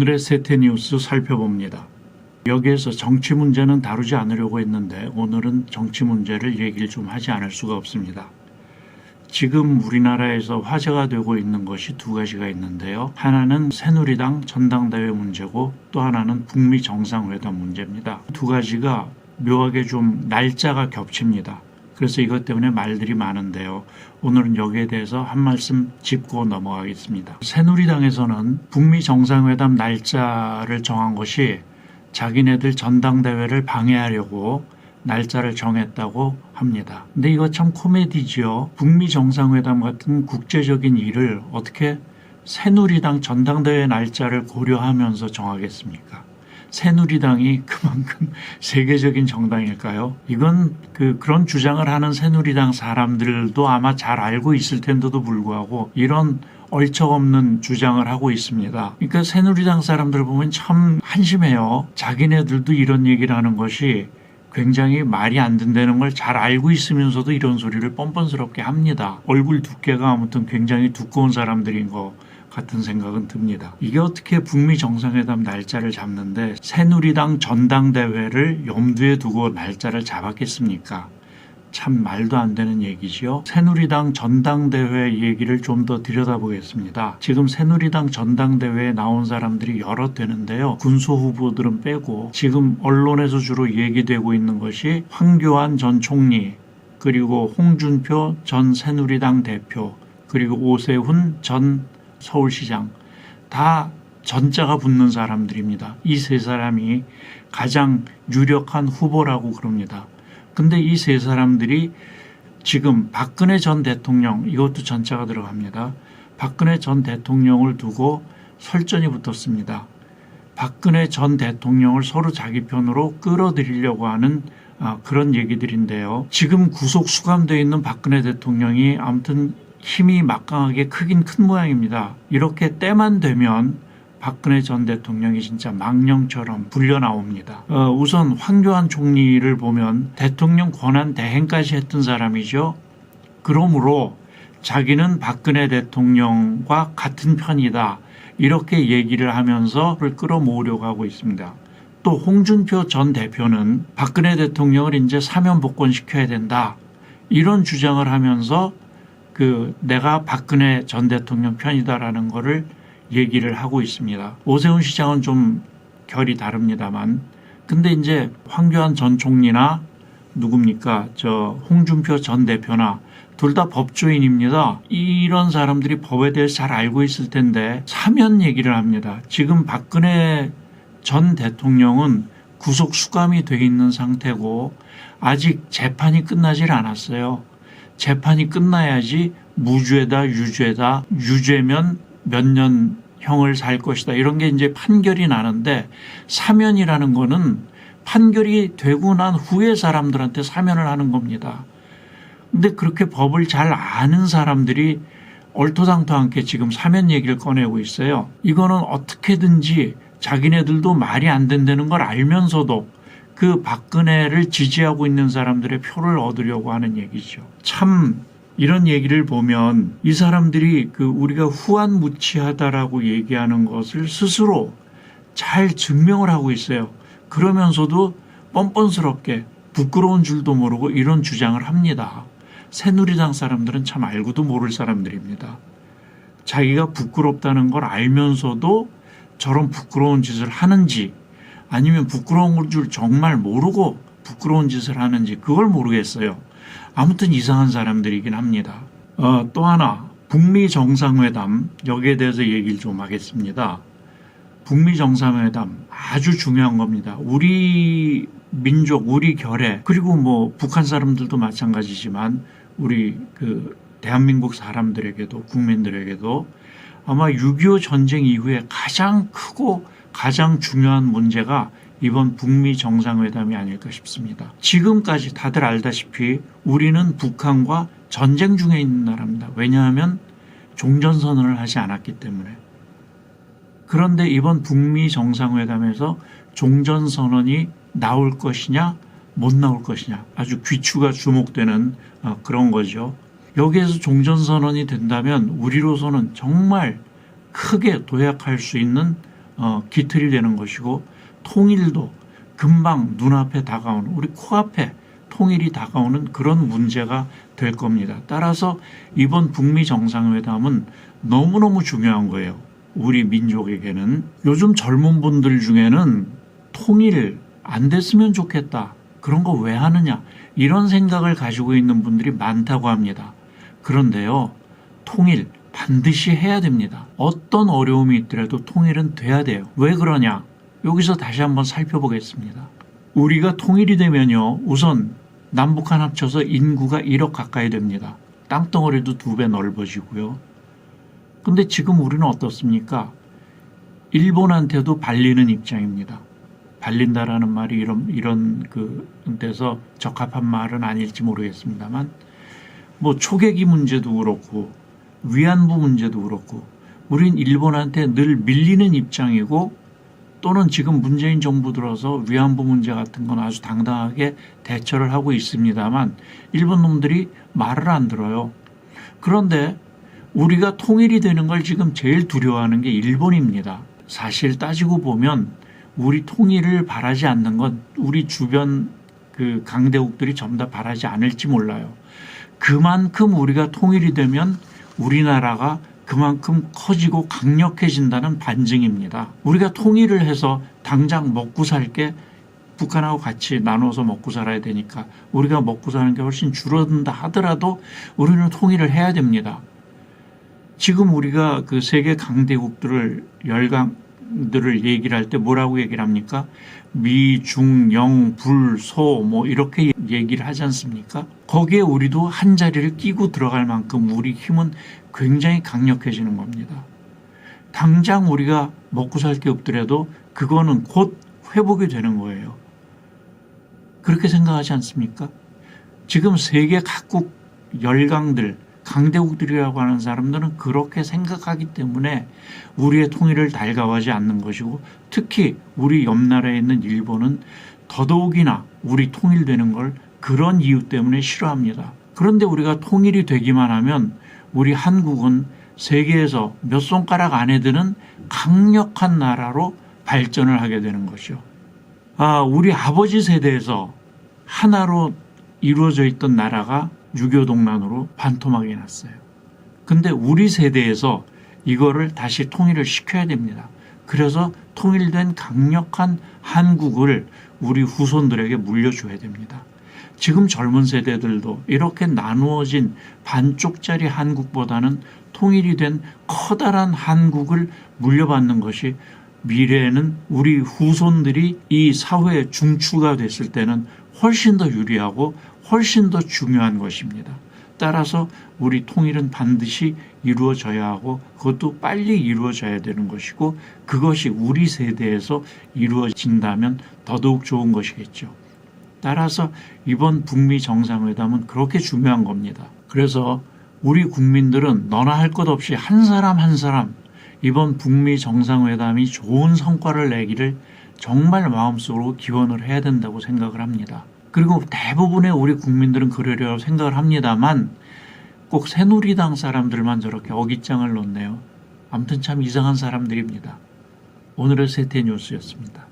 오늘의 세태 뉴스 살펴봅니다. 여기에서 정치 문제는 다루지 않으려고 했는데 오늘은 정치 문제를 얘기를 좀 하지 않을 수가 없습니다. 지금 우리나라에서 화제가 되고 있는 것이 두 가지가 있는데요. 하나는 새누리당 전당대회 문제고 또 하나는 북미 정상회담 문제입니다. 두 가지가 묘하게 좀 날짜가 겹칩니다. 그래서 이것 때문에 말들이 많은데요. 오늘은 여기에 대해서 한 말씀 짚고 넘어가겠습니다. 새누리당에서는 북미 정상회담 날짜를 정한 것이 자기네들 전당대회를 방해하려고 날짜를 정했다고 합니다. 근데 이거 참 코미디지요. 북미 정상회담 같은 국제적인 일을 어떻게 새누리당 전당대회 날짜를 고려하면서 정하겠습니까? 새누리당이 그만큼 세계적인 정당일까요? 이건 그런 주장을 하는 새누리당 사람들도 아마 잘 알고 있을 텐데도 불구하고 이런 얼척없는 주장을 하고 있습니다. 그러니까 새누리당 사람들 보면 참 한심해요. 자기네들도 이런 얘기를 하는 것이 굉장히 말이 안 된다는 걸 잘 알고 있으면서도 이런 소리를 뻔뻔스럽게 합니다. 얼굴 두께가 아무튼 굉장히 두꺼운 사람들인 것 같은 생각은 듭니다. 이게 어떻게 북미 정상회담 날짜를 잡는데 새누리당 전당대회를 염두에 두고 날짜를 잡았겠습니까? 참 말도 안 되는 얘기지요. 새누리당 전당대회 얘기를 좀 더 들여다보겠습니다. 지금 새누리당 전당대회에 나온 사람들이 여러 되는데요. 군소 후보들은 빼고 지금 언론에서 주로 얘기되고 있는 것이 황교안 전 총리, 그리고 홍준표 전 새누리당 대표, 그리고 오세훈 전 서울시장, 다 전자가 붙는 사람들입니다. 이 세 사람이 가장 유력한 후보라고 그럽니다. 근데 이 세 사람들이 지금 박근혜 전 대통령, 이것도 전자가 들어갑니다. 박근혜 전 대통령을 두고 설전이 붙었습니다. 박근혜 전 대통령을 서로 자기 편으로 끌어들이려고 하는 그런 얘기들인데요. 지금 구속 수감되어 있는 박근혜 대통령이 아무튼 힘이 막강하게 크긴 큰 모양입니다. 이렇게 때만 되면 박근혜 전 대통령이 진짜 망령처럼 불려 나옵니다. 우선 황교안 총리를 보면 대통령 권한 대행까지 했던 사람이죠. 그러므로 자기는 박근혜 대통령과 같은 편이다. 이렇게 얘기를 하면서 그걸 끌어모으려고 하고 있습니다. 또 홍준표 전 대표는 박근혜 대통령을 이제 사면 복권시켜야 된다. 이런 주장을 하면서 내가 박근혜 전 대통령 편이다라는 거를 얘기를 하고 있습니다. 오세훈 시장은 좀 결이 다릅니다만, 근데 이제 황교안 전 총리나 누굽니까? 홍준표 전 대표나 둘 다 법조인입니다. 이런 사람들이 법에 대해서 잘 알고 있을 텐데 사면 얘기를 합니다. 지금 박근혜 전 대통령은 구속 수감이 돼 있는 상태고 아직 재판이 끝나질 않았어요. 재판이 끝나야지 무죄다, 유죄다, 유죄면 몇 년 형을 살 것이다. 이런 게 이제 판결이 나는데 사면이라는 거는 판결이 되고 난 후에 사람들한테 사면을 하는 겁니다. 근데 그렇게 법을 잘 아는 사람들이 얼토당토 않게 지금 사면 얘기를 꺼내고 있어요. 이거는 어떻게든지 자기네들도 말이 안 된다는 걸 알면서도 그 박근혜를 지지하고 있는 사람들의 표를 얻으려고 하는 얘기죠. 참 이런 얘기를 보면 이 사람들이 우리가 후안무치하다라고 얘기하는 것을 스스로 잘 증명을 하고 있어요. 그러면서도 뻔뻔스럽게 부끄러운 줄도 모르고 이런 주장을 합니다. 새누리당 사람들은 참 알고도 모를 사람들입니다. 자기가 부끄럽다는 걸 알면서도 저런 부끄러운 짓을 하는지 아니면 부끄러운 줄 정말 모르고 부끄러운 짓을 하는지 그걸 모르겠어요. 아무튼 이상한 사람들이긴 합니다. 또 하나 북미 정상회담, 여기에 대해서 얘기를 좀 하겠습니다. 북미 정상회담 아주 중요한 겁니다. 우리 민족, 우리 결의, 그리고 북한 사람들도 마찬가지지만 우리 대한민국 사람들에게도, 국민들에게도 아마 6.25 전쟁 이후에 가장 크고 가장 중요한 문제가 이번 북미 정상회담이 아닐까 싶습니다. 지금까지 다들 알다시피 우리는 북한과 전쟁 중에 있는 나라입니다. 왜냐하면 종전선언을 하지 않았기 때문에. 그런데 이번 북미 정상회담에서 종전선언이 나올 것이냐 못 나올 것이냐 아주 귀추가 주목되는 그런 거죠. 여기에서 종전선언이 된다면 우리로서는 정말 크게 도약할 수 있는 기틀이 되는 것이고, 통일도 금방 눈앞에 다가오는, 우리 코앞에 통일이 다가오는 그런 문제가 될 겁니다. 따라서 이번 북미 정상회담은 너무너무 중요한 거예요. 우리 민족에게는. 요즘 젊은 분들 중에는 통일 안 됐으면 좋겠다, 그런 거 왜 하느냐, 이런 생각을 가지고 있는 분들이 많다고 합니다. 그런데요, 통일 반드시 해야 됩니다. 어떤 어려움이 있더라도 통일은 돼야 돼요. 왜 그러냐? 여기서 다시 한번 살펴보겠습니다. 우리가 통일이 되면요, 우선 남북한 합쳐서 인구가 1억 가까이 됩니다. 땅덩어리도 2배 넓어지고요. 근데 지금 우리는 어떻습니까? 일본한테도 발리는 입장입니다. 발린다라는 말이 이런 데서 적합한 말은 아닐지 모르겠습니다만, 뭐 초계기 문제도 그렇고 위안부 문제도 그렇고 우린 일본한테 늘 밀리는 입장이고, 또는 지금 문재인 정부 들어서 위안부 문제 같은 건 아주 당당하게 대처를 하고 있습니다만 일본 놈들이 말을 안 들어요. 그런데 우리가 통일이 되는 걸 지금 제일 두려워하는 게 일본입니다. 사실 따지고 보면 우리 통일을 바라지 않는 건 우리 주변 강대국들이 전부 다 바라지 않을지 몰라요. 그만큼 우리가 통일이 되면 우리나라가 그만큼 커지고 강력해진다는 반증입니다. 우리가 통일을 해서 당장 먹고 살 게 북한하고 같이 나눠서 먹고 살아야 되니까 우리가 먹고 사는 게 훨씬 줄어든다 하더라도 우리는 통일을 해야 됩니다. 지금 우리가 그 세계 강대국들을 열강들을 얘기를 할 때 뭐라고 얘기를 합니까? 미, 중, 영, 불, 소 뭐 이렇게 얘기를 하지 않습니까? 거기에 우리도 한 자리를 끼고 들어갈 만큼 우리 힘은 굉장히 강력해지는 겁니다. 당장 우리가 먹고 살 게 없더라도 그거는 곧 회복이 되는 거예요. 그렇게 생각하지 않습니까? 지금 세계 각국 열강들, 강대국들이라고 하는 사람들은 그렇게 생각하기 때문에 우리의 통일을 달가워하지 않는 것이고, 특히 우리 옆 나라에 있는 일본은 더더욱이나 우리 통일되는 걸 그런 이유 때문에 싫어합니다. 그런데 우리가 통일이 되기만 하면 우리 한국은 세계에서 몇 손가락 안에 드는 강력한 나라로 발전을 하게 되는 것이죠. 우리 아버지 세대에서 하나로 이루어져 있던 나라가 6.25 동란으로 반토막이 났어요. 근데 우리 세대에서 이거를 다시 통일을 시켜야 됩니다. 그래서 통일된 강력한 한국을 우리 후손들에게 물려줘야 됩니다. 지금 젊은 세대들도 이렇게 나누어진 반쪽짜리 한국보다는 통일이 된 커다란 한국을 물려받는 것이 미래에는 우리 후손들이 이 사회에 중추가 됐을 때는 훨씬 더 유리하고 훨씬 더 중요한 것입니다. 따라서 우리 통일은 반드시 이루어져야 하고 그것도 빨리 이루어져야 되는 것이고, 그것이 우리 세대에서 이루어진다면 더더욱 좋은 것이겠죠. 따라서 이번 북미 정상회담은 그렇게 중요한 겁니다. 그래서 우리 국민들은 너나 할 것 없이 한 사람 한 사람 이번 북미 정상회담이 좋은 성과를 내기를 정말 마음속으로 기원을 해야 된다고 생각을 합니다. 그리고 대부분의 우리 국민들은 그러려고 생각을 합니다만 꼭 새누리당 사람들만 저렇게 어깃장을 놓네요. 아무튼 참 이상한 사람들입니다. 오늘의 세태뉴스였습니다.